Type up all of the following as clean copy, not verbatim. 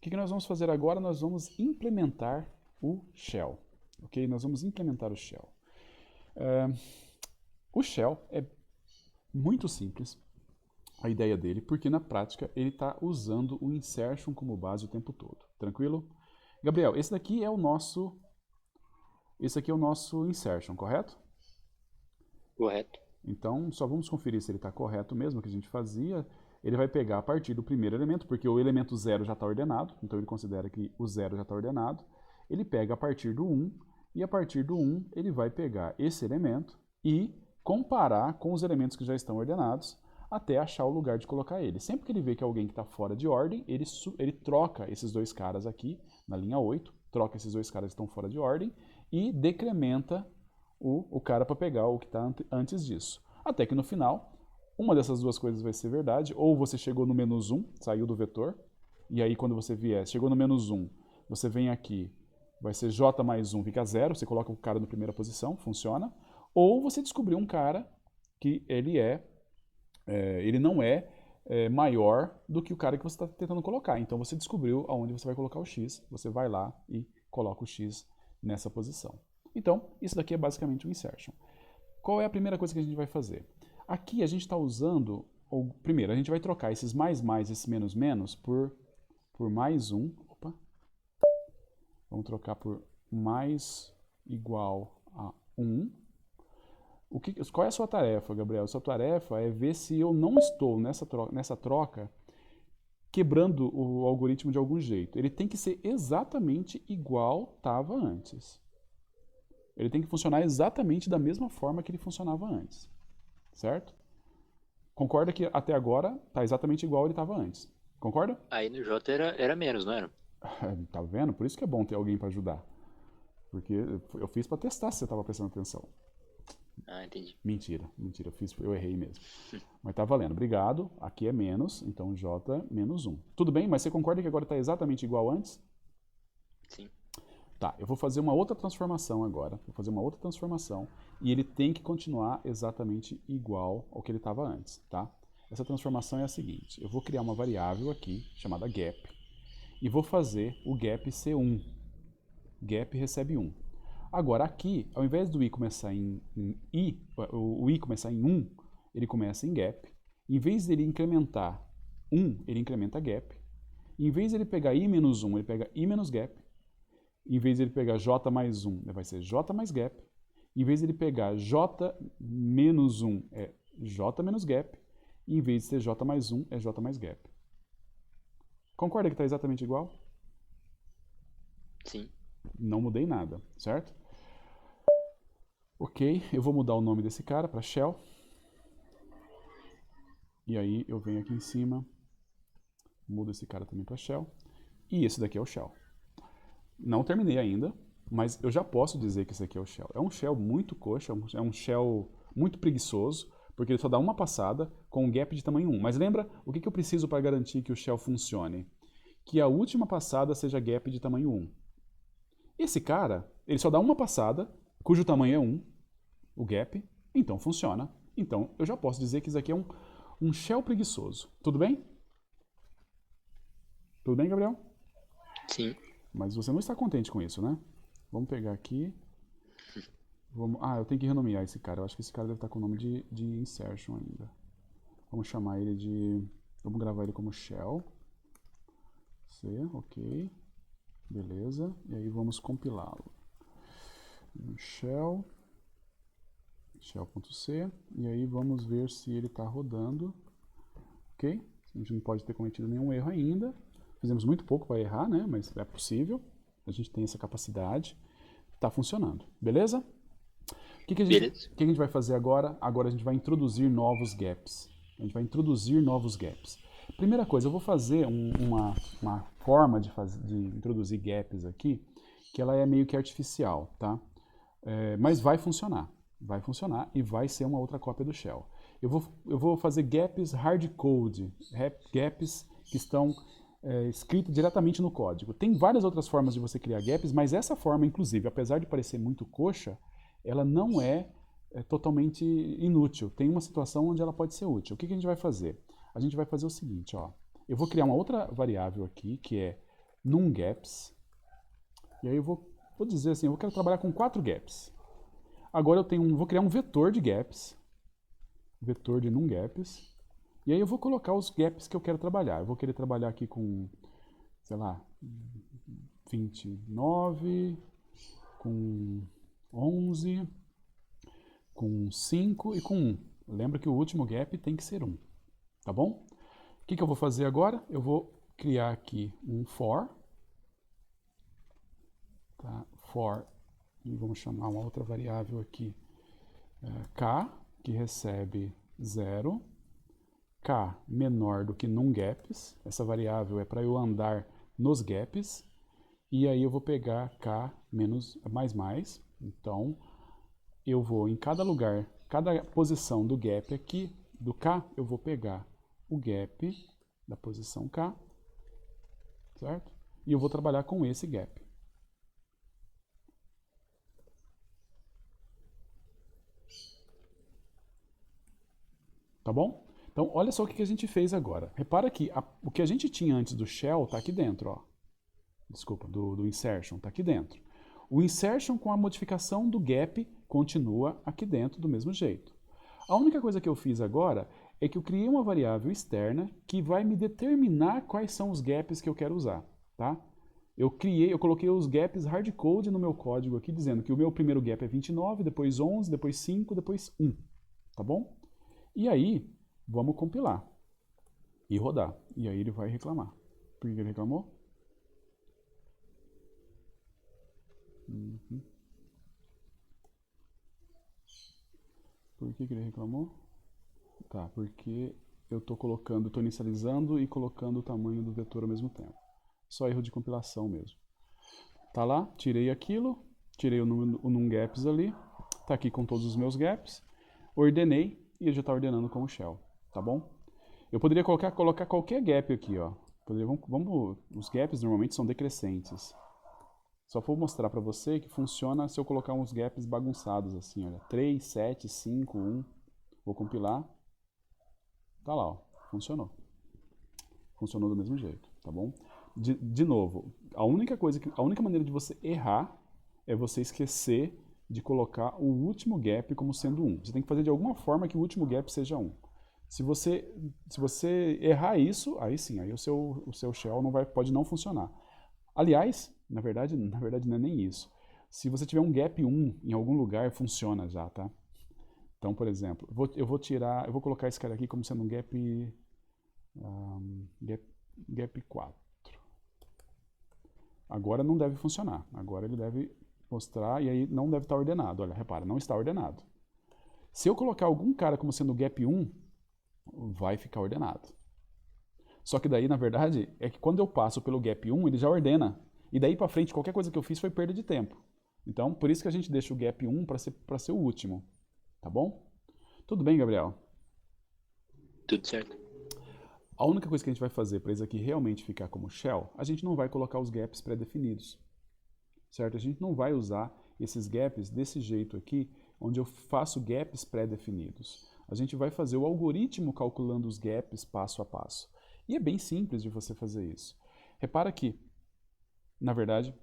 que nós vamos fazer agora? Nós vamos implementar o shell. Ok? Nós vamos implementar o shell. O shell é muito simples, a ideia dele, porque na prática ele está usando o insertion como base o tempo todo. Tranquilo? Gabriel, esse aqui é o nosso insertion, correto? Correto. Então, só vamos conferir se ele está correto mesmo, que a gente fazia. Ele vai pegar a partir do primeiro elemento, porque o elemento 0 já está ordenado, então ele considera que o 0 já está ordenado. Ele pega a partir do 1, e a partir do 1 ele vai pegar esse elemento e comparar com os elementos que já estão ordenados, até achar o lugar de colocar ele. Sempre que ele vê que é alguém que está fora de ordem, ele troca esses dois caras aqui, na linha 8, troca esses dois caras que estão fora de ordem, e decrementa o cara para pegar o que está antes disso. Até que no final, uma dessas duas coisas vai ser verdade, ou você chegou no menos 1, saiu do vetor, e aí quando você vier, chegou no menos 1, você vem aqui, vai ser j mais 1, fica 0, você coloca o cara na primeira posição, funciona, ou você descobriu um cara que ele não é maior do que o cara que você está tentando colocar. Então você descobriu aonde você vai colocar o x, você vai lá e coloca o x nessa posição. Então, isso daqui é basicamente o insertion. Qual é a primeira coisa que a gente vai fazer? Aqui a gente está usando, primeiro, a gente vai trocar esses mais, esses menos, menos por mais um. Opa. Vamos trocar por mais igual a 1. Qual é a sua tarefa, Gabriel? A sua tarefa é ver se eu não estou nessa troca quebrando o algoritmo de algum jeito. Ele tem que ser exatamente igual estava antes. Ele tem que funcionar exatamente da mesma forma que ele funcionava antes. Certo? Concorda que até agora está exatamente igual ele estava antes. Concorda? Aí no J era menos, não era? Tá vendo? Por isso que é bom ter alguém para ajudar. Porque eu fiz para testar se você estava prestando atenção. Ah, entendi. Mentira, eu errei mesmo. Mas tá valendo, obrigado. Aqui é menos, então J menos 1. Tudo bem, mas você concorda que agora está exatamente igual antes? Sim. Tá, eu vou fazer uma outra transformação agora. Vou fazer uma outra transformação. E ele tem que continuar exatamente igual ao que ele estava antes, tá? Essa transformação é a seguinte. Eu vou criar uma variável aqui, chamada gap. E vou fazer o gap ser 1. Gap recebe 1. Agora aqui, ao invés do i começar em i, o i começar em 1, ele começa em gap. Em vez dele incrementar 1, ele incrementa gap. Em vez dele pegar i menos 1, ele pega i menos gap. Em vez dele pegar j mais 1, vai ser j mais gap. Em vez dele pegar j menos 1, é j menos gap. E em vez de ser j mais 1, é j mais gap. Concorda que está exatamente igual? Sim. Não mudei nada, certo? Ok, eu vou mudar o nome desse cara para shell. E aí eu venho aqui em cima, mudo esse cara também para shell. E esse daqui é o shell. Não terminei ainda, mas eu já posso dizer que esse aqui é o shell. É um shell muito coxa, é um shell muito preguiçoso, porque ele só dá uma passada com um gap de tamanho 1. Mas lembra, o que eu preciso para garantir que o shell funcione? Que a última passada seja gap de tamanho 1. Esse cara, ele só dá uma passada, cujo tamanho é 1, o gap, então funciona. Então eu já posso dizer que isso aqui é um shell preguiçoso. Tudo bem? Tudo bem, Gabriel? Sim. Mas você não está contente com isso, né? Vamos pegar aqui. Eu tenho que renomear esse cara. Eu acho que esse cara deve estar com o nome de insertion ainda. Vamos chamar ele de... Vamos gravar ele como shell. C, ok. Beleza. E aí vamos compilá-lo. Shell.c. E aí vamos ver se ele está rodando. Ok? A gente não pode ter cometido nenhum erro ainda. Fizemos muito pouco para errar, né? Mas é possível. A gente tem essa capacidade. Está funcionando. Beleza? O que a gente vai fazer agora? Agora a gente vai introduzir novos gaps. Primeira coisa, eu vou fazer uma forma de introduzir gaps aqui, que ela é meio que artificial, tá? Mas vai funcionar. Vai funcionar e vai ser uma outra cópia do shell. Eu vou fazer gaps hardcode, gaps que estão escritos diretamente no código. Tem várias outras formas de você criar gaps, mas essa forma, inclusive, apesar de parecer muito coxa, ela não é totalmente inútil. Tem uma situação onde ela pode ser útil. O que a gente vai fazer? A gente vai fazer o seguinte, ó. Eu vou criar uma outra variável aqui, que é num gaps. E aí eu vou dizer assim, eu quero trabalhar com 4 gaps. Agora vou criar um vetor de gaps. Vetor de num gaps. E aí eu vou colocar os gaps que eu quero trabalhar. Eu vou querer trabalhar aqui com, sei lá, 29, com 11, com 5 e com 1. Lembra que o último gap tem que ser 1. Tá bom? O que eu vou fazer agora? Eu vou criar aqui um for. Tá? For. E vamos chamar uma outra variável aqui. K, que recebe 0. K menor do que num gaps. Essa variável é para eu andar nos gaps. E aí eu vou pegar K menos mais mais. Então, eu vou em cada lugar, cada posição do gap aqui, do K, eu vou pegar o gap da posição K, certo? E eu vou trabalhar com esse gap. Tá bom? Então, olha só o que a gente fez agora. Repara que o que a gente tinha antes do shell está aqui dentro, ó. Desculpa, do insertion, está aqui dentro. O insertion com a modificação do gap continua aqui dentro do mesmo jeito. A única coisa que eu fiz agora é que eu criei uma variável externa que vai me determinar quais são os gaps que eu quero usar, tá? Eu coloquei os gaps hardcode no meu código aqui, dizendo que o meu primeiro gap é 29, depois 11, depois 5, depois 1, tá bom? E aí, vamos compilar e rodar. E aí ele vai reclamar. Por que ele reclamou? Por que ele reclamou? Tá, porque eu estou inicializando e colocando o tamanho do vetor ao mesmo tempo. Só erro de compilação mesmo. Tá lá, tirei aquilo, tirei o num gaps ali, tá aqui com todos os meus gaps, ordenei e ele já está ordenando como shell, tá bom? Eu poderia colocar qualquer gap aqui, ó. Os gaps normalmente são decrescentes. Só vou mostrar para você que funciona se eu colocar uns gaps bagunçados assim, olha. 3, 7, 5, 1. Vou compilar. Tá lá, ó. Funcionou. Funcionou do mesmo jeito, tá bom? De novo, a única maneira de você errar é você esquecer de colocar o último gap como sendo 1. Você tem que fazer de alguma forma que o último gap seja 1. Se você errar isso, aí sim, aí o seu shell pode não funcionar. Aliás, na verdade não é nem isso. Se você tiver um gap 1 em algum lugar, funciona já, tá? Então, por exemplo, eu vou colocar esse cara aqui como sendo um gap 4. Agora não deve funcionar. Agora ele deve mostrar e aí não deve estar ordenado. Olha, repara, não está ordenado. Se eu colocar algum cara como sendo gap 1, vai ficar ordenado. Só que daí, na verdade, é que quando eu passo pelo gap 1, ele já ordena. E daí para frente, qualquer coisa que eu fiz foi perda de tempo. Então, por isso que a gente deixa o gap 1 para ser o último. Tá bom? Tudo bem, Gabriel? Tudo certo. A única coisa que a gente vai fazer para isso aqui realmente ficar como shell, a gente não vai colocar os gaps pré-definidos. Certo? A gente não vai usar esses gaps desse jeito aqui, onde eu faço gaps pré-definidos. A gente vai fazer o algoritmo calculando os gaps passo a passo. E é bem simples de você fazer isso. Repara que, na verdade,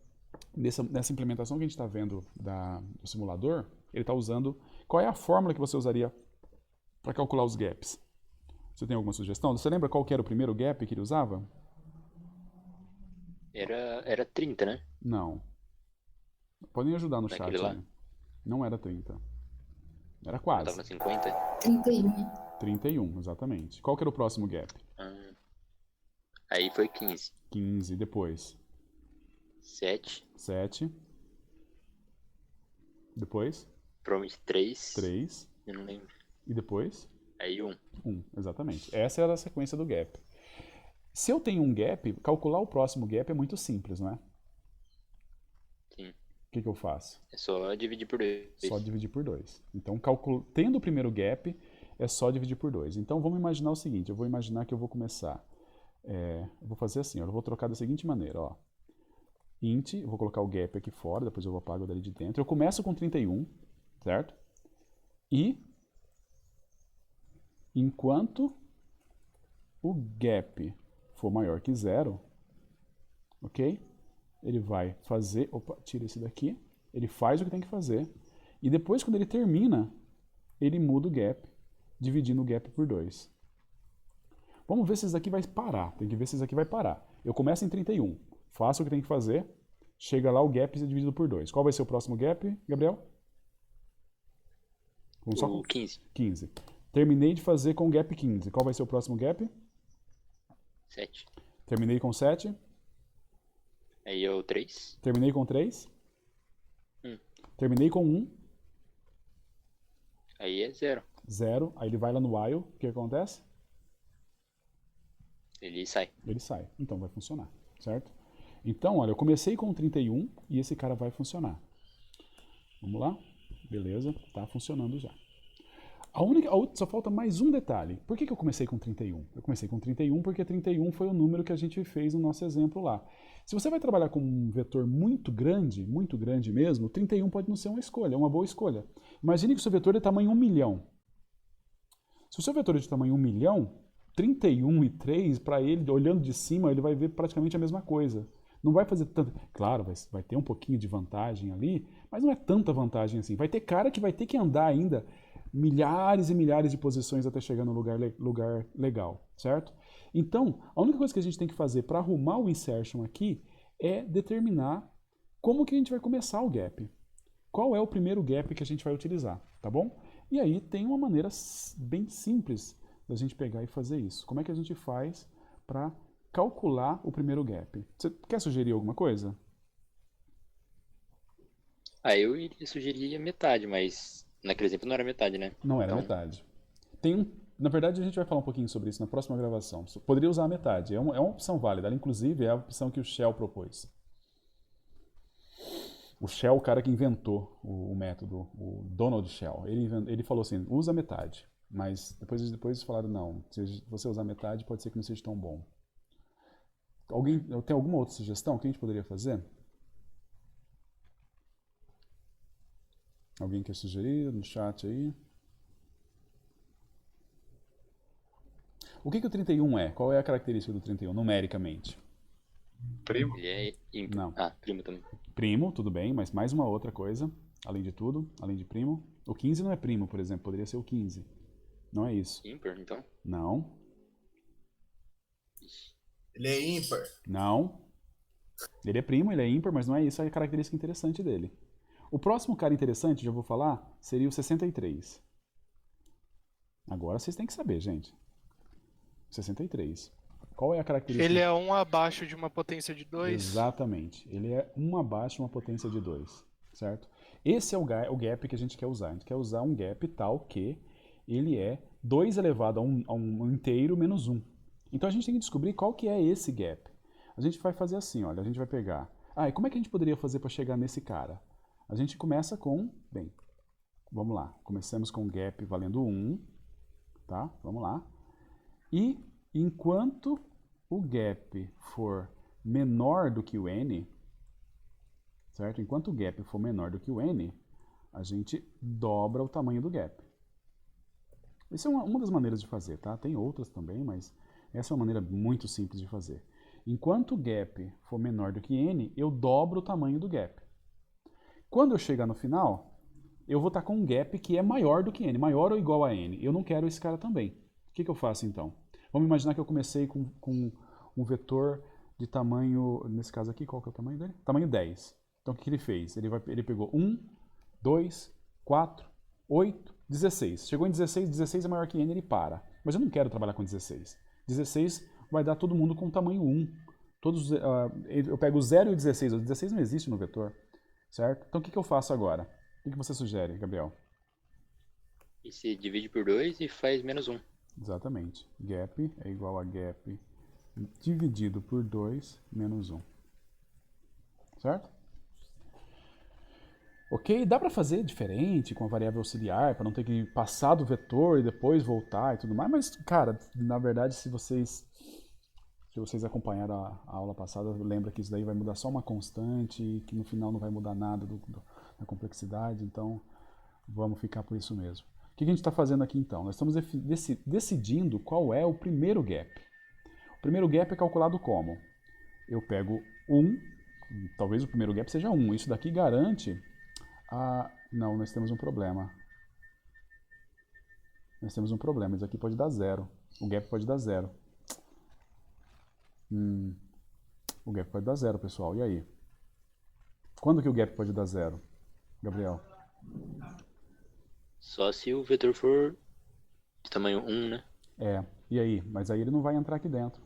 nessa implementação que a gente está vendo do simulador, ele está usando... Qual é a fórmula que você usaria para calcular os gaps? Você tem alguma sugestão? Você lembra qual que era o primeiro gap que ele usava? Era 30, né? Não. Podem ajudar no Naquele chat lá? aí. Não era 30. Era Eu quase. tava no 50? 31. 31, exatamente. Qual que era o próximo gap? Aí foi 15. 15, depois. 7. 7. Depois. Provavelmente 3. 3. Eu não lembro. E depois? Aí 1. 1, exatamente. Essa era a sequência do gap. Se eu tenho um gap, calcular o próximo gap é muito simples, não é? Sim. O que eu faço? É só dividir por 2. Só dividir por 2. Então, tendo o primeiro gap, é só dividir por 2. Então, vamos imaginar o seguinte. Eu vou imaginar que eu vou começar... eu vou fazer assim, eu vou trocar da seguinte maneira, ó. Int, eu vou colocar o gap aqui fora, depois eu apago dali de dentro. Eu começo com 31, certo? E enquanto o gap for maior que 0, ok? Ele vai fazer, opa, tira esse daqui, ele faz o que tem que fazer, e depois quando ele termina, ele muda o gap, dividindo o gap por 2. Vamos ver se isso daqui vai parar, tem que ver se isso aqui vai parar. Eu começo em 31, faço o que tem que fazer, chega lá o gap é dividido por 2. Qual vai ser o próximo gap, Gabriel? Vamos só com O 15. 15. Terminei de fazer com o gap 15. Qual vai ser o próximo gap? 7. Terminei com 7. Aí é o 3. Terminei com 3. 1. Terminei com 1. Aí é 0. 0. Aí ele vai lá no while. O que acontece? Ele sai. Ele sai. Então vai funcionar, certo? Então, olha, eu comecei com 31 e esse cara vai funcionar. Vamos lá? Beleza, tá funcionando já. Só falta mais um detalhe. Por que eu comecei com 31? Eu comecei com 31 porque 31 foi o número que a gente fez no nosso exemplo lá. Se você vai trabalhar com um vetor muito grande mesmo, 31 pode não ser uma escolha, é uma boa escolha. Imagine que o seu vetor é de tamanho 1 milhão. Se o seu vetor é de tamanho 1 milhão, 31 e 3, para ele, olhando de cima, ele vai ver praticamente a mesma coisa. Não vai fazer tanto... Claro, vai ter um pouquinho de vantagem ali, mas não é tanta vantagem assim. Vai ter cara que vai ter que andar ainda milhares e milhares de posições até chegar no lugar legal, certo? Então, a única coisa que a gente tem que fazer para arrumar o insertion aqui é determinar como que a gente vai começar o gap. Qual é o primeiro gap que a gente vai utilizar, tá bom? E aí tem uma maneira bem simples da gente pegar e fazer isso. Como é que a gente faz para calcular o primeiro gap? Você quer sugerir alguma coisa? Aí eu iria sugerir a metade, mas naquele exemplo não era metade, né? Não era Então, metade. Na verdade, a gente vai falar um pouquinho sobre isso na próxima gravação. Poderia usar a metade. É uma opção válida. Ela, inclusive, é a opção que o Shell propôs. O Shell, o cara que inventou o método, o Donald Shell, ele falou assim, usa a metade. Mas depois falaram, não, se você usar metade, pode ser que não seja tão bom. Tem alguma outra sugestão que a gente poderia fazer? Alguém quer sugerir no chat aí? O que o 31 é? Qual é a característica do 31, numericamente? Primo? ele é ímpar. Não. Ah, primo também. Primo, tudo bem, mas mais uma outra coisa, além de tudo, além de primo. O 15 não é primo, por exemplo, poderia ser o 15. Não é isso. Ímpar, então? Não, Ele é ímpar. não. Ele é primo, ele é ímpar, mas não é isso a característica interessante dele. O próximo cara interessante, já vou falar, seria o 63. Agora vocês têm que saber, gente. 63. Qual é a característica? Ele é um abaixo de uma potência de 2. Exatamente. Ele é 1 abaixo de uma potência de 2, certo? Esse é o gap que a gente quer usar. A gente quer usar um gap tal que ele é 2 elevado a um inteiro menos 1. Então a gente tem que descobrir qual que é esse gap. A gente vai fazer assim, olha, a gente vai pegar... Ah, e como é que a gente poderia fazer para chegar nesse cara? A gente começa com... Bem, vamos lá. Começamos com gap valendo 1, tá? Vamos lá. E enquanto o gap for menor do que o n, certo? Enquanto o gap for menor do que o n, a gente dobra o tamanho do gap. Essa é uma das maneiras de fazer, tá? Tem outras também, mas essa é uma maneira muito simples de fazer. Enquanto o gap for menor do que n, eu dobro o tamanho do gap. Quando eu chegar no final, eu vou estar com um gap que é maior do que n, maior ou igual a n. Eu não quero esse cara também. O que eu faço então? Vamos imaginar que eu comecei com um vetor de tamanho, nesse caso aqui, qual que é o tamanho dele? Tamanho 10. Então o que ele fez? Ele pegou 1, 2, 4, 8, 16. Chegou em 16, 16 é maior que n, ele para. Mas eu não quero trabalhar com 16. 16 vai dar todo mundo com tamanho 1. Eu pego o 0 e o 16. O 16 não existe no vetor, certo? Então o que eu faço agora? O que você sugere, Gabriel? E se divide por 2 e faz menos 1. Exatamente. Gap é igual a gap dividido por 2 menos 1. Certo? Ok, dá para fazer diferente com a variável auxiliar, para não ter que passar do vetor e depois voltar e tudo mais, mas, cara, na verdade, se vocês acompanharam a aula passada, lembra que isso daí vai mudar só uma constante e que no final não vai mudar nada da complexidade, então vamos ficar por isso mesmo. O que a gente está fazendo aqui então? Nós estamos decidindo qual é o primeiro gap. O primeiro gap é calculado como? Eu pego 1, talvez o primeiro gap seja 1. Isso daqui garante não, nós temos um problema. Nós temos um problema, isso aqui pode dar 0. O gap pode dar 0. O gap pode dar 0, pessoal. E aí? Quando que o gap pode dar 0, Gabriel? Só se o vetor for de tamanho 1, né? E aí? Mas aí ele não vai entrar aqui dentro.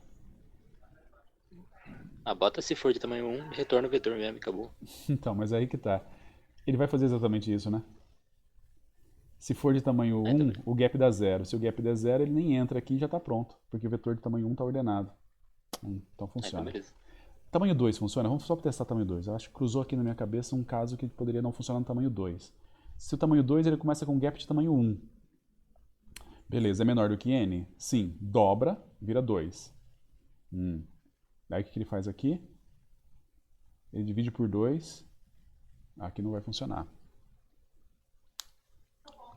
Bota se for de tamanho 1, retorna o vetor mesmo e acabou. Então, mas aí que tá. Ele vai fazer exatamente isso, né? Se for de tamanho 1, o gap dá 0. Se o gap der 0, ele nem entra aqui e já está pronto, porque o vetor de tamanho 1 está ordenado. Então funciona. Beleza. Tamanho 2 funciona? Vamos só testar tamanho 2. Eu acho que cruzou aqui na minha cabeça um caso que poderia não funcionar no tamanho 2. Se o tamanho 2 ele começa com um gap de tamanho 1. Beleza, é menor do que n? Sim, dobra, vira 2. Daí o que ele faz aqui? Ele divide por 2. Aqui não vai funcionar.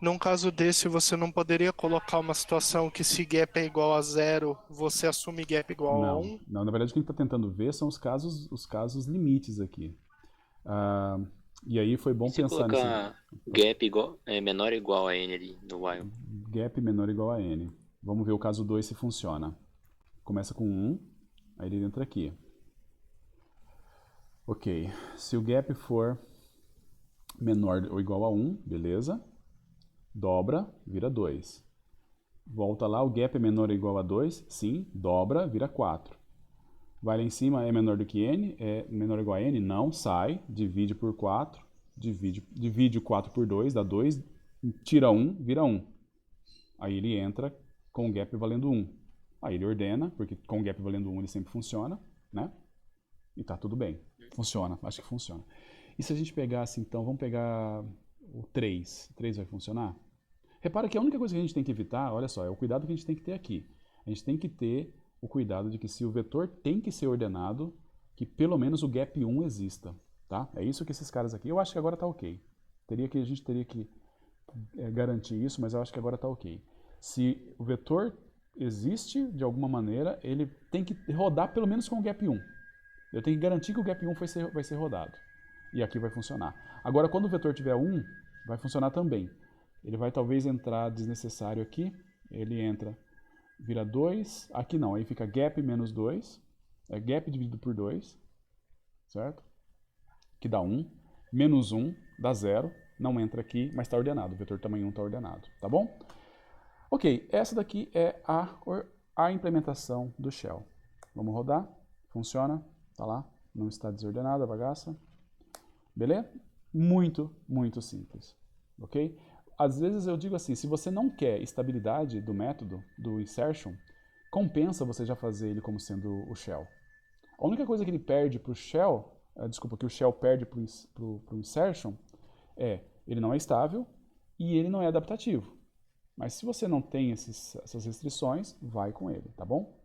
Num caso desse, você não poderia colocar uma situação que se gap é igual a 0, você assume gap igual a 1? Não, na verdade o que a gente está tentando ver são os casos limites aqui. E aí foi bom Se pensar colocar gap menor ou igual a n ali no while? Gap menor ou igual a n. Vamos ver o caso 2 se funciona. Começa com 1, aí ele entra aqui. Ok, se o gap for menor ou igual a 1, beleza. Dobra, vira 2. Volta lá, o gap é menor ou igual a 2, sim, dobra, vira 4. Vai lá em cima, é menor do que n, é menor ou igual a n, não, sai, divide por 4, divide o 4 por 2, dá 2, tira 1, vira 1. Aí ele entra com o gap valendo 1. Aí ele ordena, porque com o gap valendo 1 ele sempre funciona, né? E tá tudo bem, funciona, acho que funciona. E se a gente pegasse, então, vamos pegar o 3. O 3 vai funcionar? Repara que a única coisa que a gente tem que evitar, olha só, é o cuidado que a gente tem que ter aqui. A gente tem que ter o cuidado de que se o vetor tem que ser ordenado, que pelo menos o gap 1 exista, tá? É isso que esses caras aqui, eu acho que agora tá ok. A gente teria que garantir isso, mas eu acho que agora tá ok. Se o vetor existe de alguma maneira, ele tem que rodar pelo menos com o gap 1. Eu tenho que garantir que o gap 1 vai ser rodado. E aqui vai funcionar. Agora, quando o vetor tiver 1, vai funcionar também. Ele vai talvez entrar desnecessário aqui. Ele entra, vira 2. Aqui não, aí fica gap menos 2. É gap dividido por 2. Certo? Que dá 1. Menos 1 dá 0. Não entra aqui, mas está ordenado. O vetor tamanho 1 está ordenado. Tá bom? Ok, essa daqui é a implementação do shell. Vamos rodar. Funciona. Tá lá. Não está desordenada a bagaça. Beleza? Muito, muito simples. Ok? Às vezes eu digo assim, se você não quer estabilidade do método, do insertion, compensa você já fazer ele como sendo o shell. A única coisa que ele perde para o shell, que o shell perde para o insertion, ele não é estável e ele não é adaptativo. Mas se você não tem essas restrições, vai com ele, tá bom?